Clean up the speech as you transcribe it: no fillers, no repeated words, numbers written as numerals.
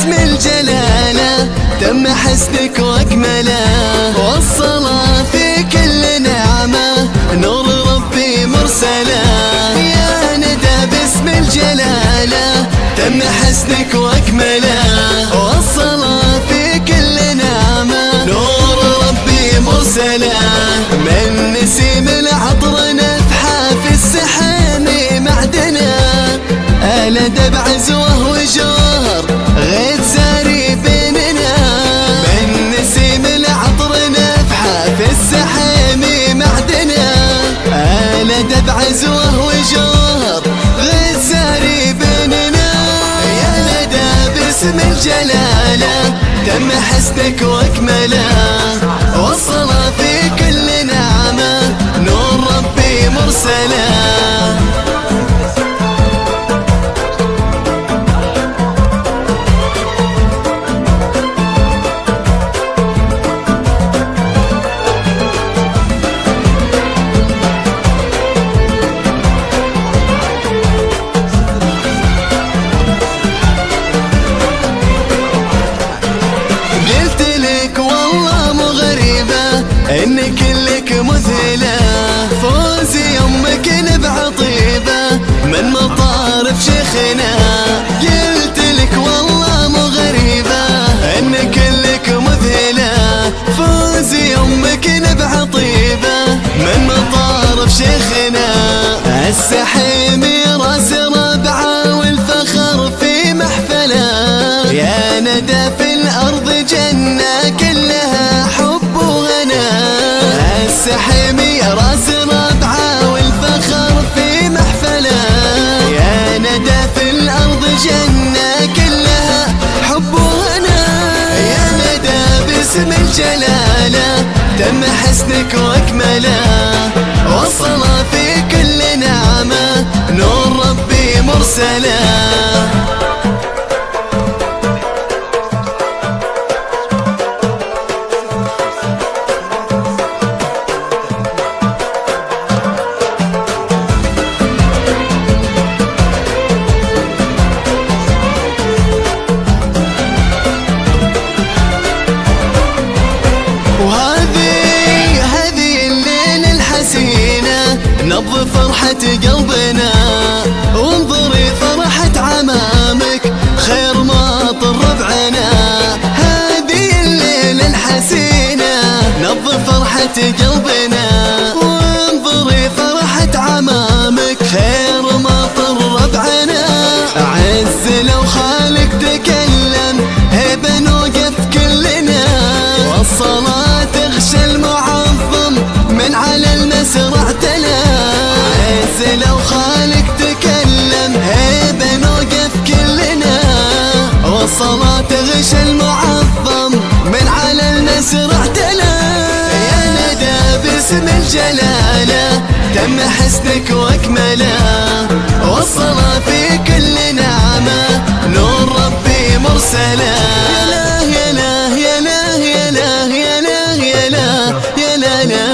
باسم الجلالة تم حسنك واكمله، والصلاة في كل نعمة نور ربي مرسله. يا ندى باسم الجلالة تم حسنك واكمله، والصلاة في كل نعمة نور ربي مرسله. من نسيم العطر نفحة في السحام معدنه، الأدب عزوه وجوهر غيث ساري بيننا. من نسيم العطر نفحة في السحام معدنه، الأدب عزوه وجوهر غيث ساري بيننا. يا ندى باسم الجلالة تم حسنك واكمله، والصلاة في كل نعمة نور ربي مرسله. انك لك مذهلة، فوزي يمك نبع طيبة من مطارف شيخنا. قلت لك والله مو غريبة انك لك مذهلة، فوزي يمك نبع طيبة من مطارف شيخنا. السحيم راس ربعة والفخر في محفله، يا ندى في الارض جنة كلها حب وغنى. السحيم راس ربعة والفخر في محفله، يا ندى في الارض جنة كلها حب وغنى. يا ندى باسم الجلالة تم حسنك واكمله، والصلاة في كل نعمة نور ربي مرسله. وهذه الليلة الحسينة نبض فرحة قلبنا، وانظري فرحة عمامك خير ماطر ربعنا. هذه الليلة الحسينة نبض فرحة قلبنا، وانظري فرحة عمامك خير ماطر ربعنا. عز لو خالق تكلم هبة نوقف كلنا، والصلاة تغشى المعظم من على المسرح تلا. عز لو خالق تكلم هبة نوقف كلنا، والصلاة تغشى المعظم من على المسرح تلا. يا ندى باسم الجلالة تم حسنك واكمله، والصلاة في كل نعمة نور ربي مرسله. يا لا يا لا يا لا يا لا يا لا يا لا يا لا.